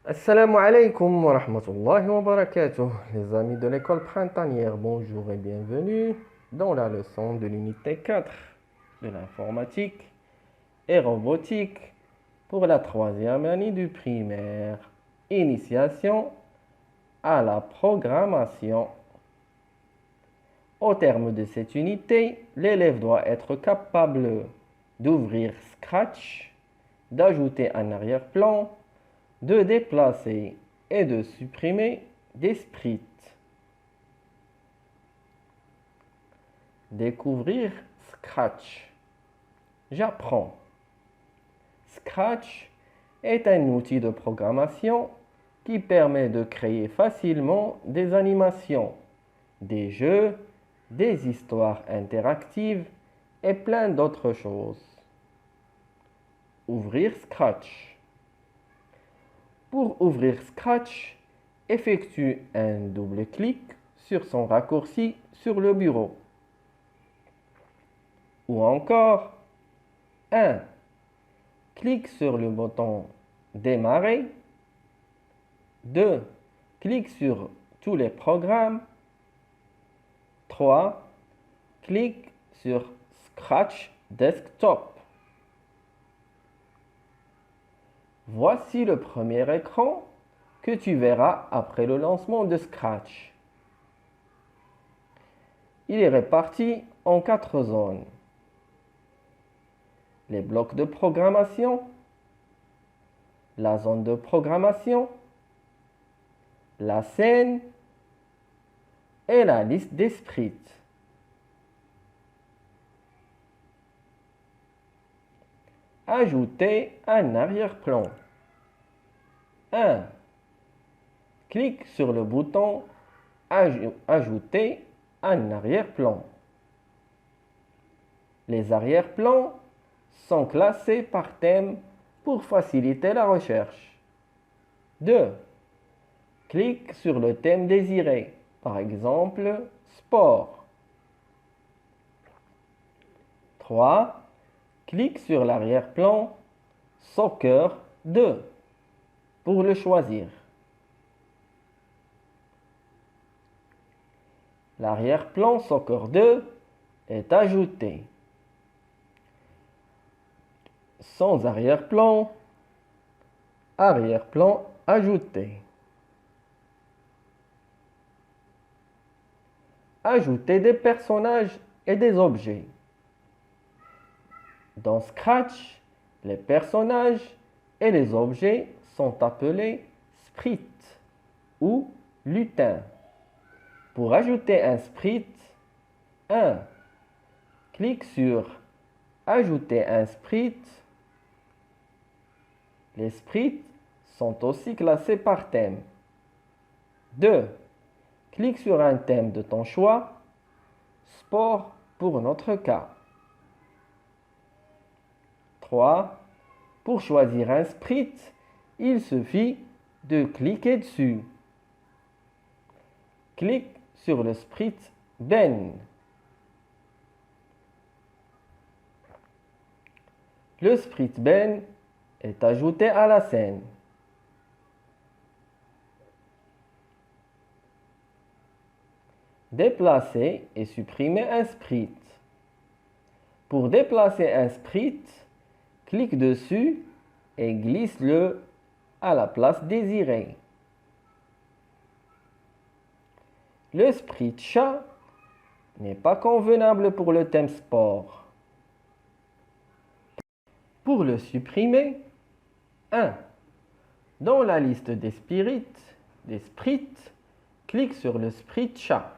Assalamu alaikum wa rahmatullahi wa barakatuh. Les amis de l'école printanière, bonjour et bienvenue dans la leçon de l'unité 4 de l'informatique et robotique pour la troisième année du primaire. Initiation à la programmation. Au terme de cette unité, l'élève doit être capable d'ouvrir Scratch, d'ajouter un arrière-plan, de déplacer et de supprimer des sprites. Découvrir Scratch. J'apprends. Scratch est un outil de programmation qui permet de créer facilement des animations, des jeux, des histoires interactives et plein d'autres choses. Ouvrir Scratch. Pour ouvrir Scratch, effectue un double clic sur son raccourci sur le bureau. Ou encore, 1. Clique sur le bouton Démarrer. 2. Clique sur tous les programmes. 3. Clique sur Scratch Desktop. Voici le premier écran que tu verras après le lancement de Scratch. Il est réparti en 4 zones. Les blocs de programmation, la zone de programmation, la scène et la liste des sprites. Ajouter un arrière-plan. 1. Clique sur le bouton Ajouter un arrière-plan. Les arrière-plans sont classés par thème pour faciliter la recherche. 2. Clique sur le thème désiré, par exemple sport. 3. Clique sur l'arrière-plan Soccer 2 pour le choisir. L'arrière-plan Soccer 2 est ajouté. Sans arrière-plan, arrière-plan ajouté. Ajouter des personnages et des objets. Dans Scratch, les personnages et les objets sont appelés sprites ou lutins. Pour ajouter un sprite, 1. Clique sur Ajouter un sprite. Les sprites sont aussi classés par thème. 2. Clique sur un thème de ton choix. Sport pour notre cas. 3. Pour choisir un sprite, il suffit de cliquer dessus. Clique sur le sprite Ben. Le sprite Ben est ajouté à la scène. Déplacer et supprimer un sprite. Pour déplacer un sprite, clique dessus et glisse-le à la place désirée. Le sprite chat n'est pas convenable pour le thème sport. Pour le supprimer, 1. Dans la liste des sprites, clique sur le sprite chat.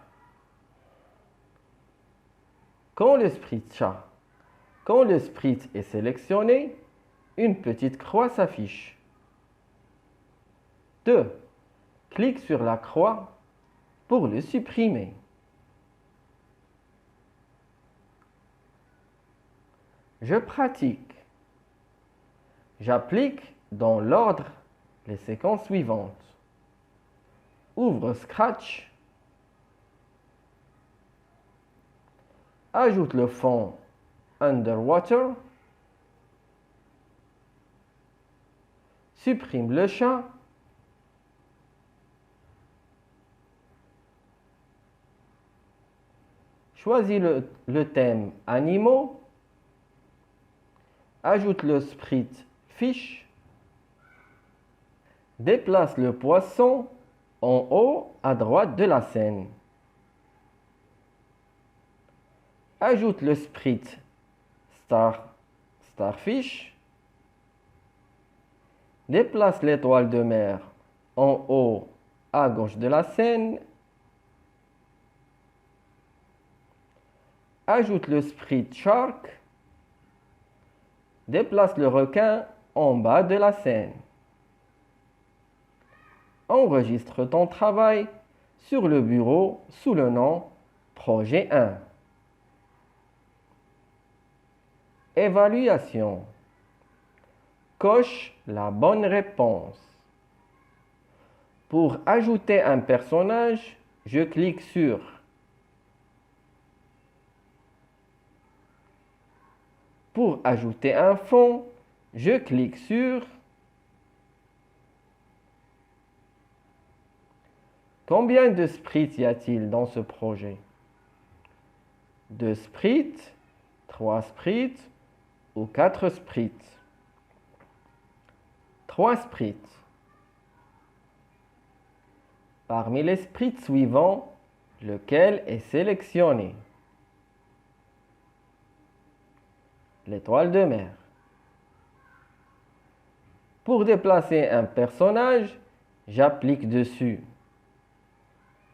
Quand le sprite est sélectionné, une petite croix s'affiche. 2. Clique sur la croix pour le supprimer. Je pratique. J'applique dans l'ordre les séquences suivantes. Ouvre Scratch. Ajoute le fond Underwater. Supprime le chat Choisis le thème animaux. Ajoute le sprite fiche. Déplace le poisson en haut à droite de la scène. Ajoute le sprite starfish. Déplace l'étoile de mer en haut à gauche de la scène. Ajoute le sprite shark. Déplace le requin en bas de la scène. Enregistre ton travail sur le bureau sous le nom Projet 1. Évaluation. Coche la bonne réponse. Pour ajouter un personnage, je clique sur Pour ajouter un fond, je clique sur Combien de sprites y a-t-il dans ce projet? 2 sprites, 3 sprites ou 4 sprites? 3 sprites. Parmi les sprites suivants, lequel est sélectionné? L'étoile de mer. Pour déplacer un personnage, j'applique dessus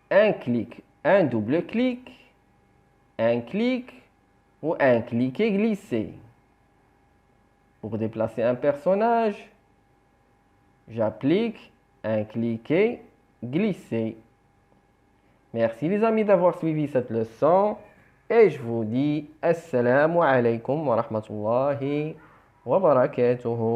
un clic, un double clic, un clic ou un clic et glisser. Pour déplacer un personnage, j'applique un clic et glisser. Merci les amis d'avoir suivi cette leçon et je vous dis assalamu alaikum wa rahmatullahi wa barakatuhu.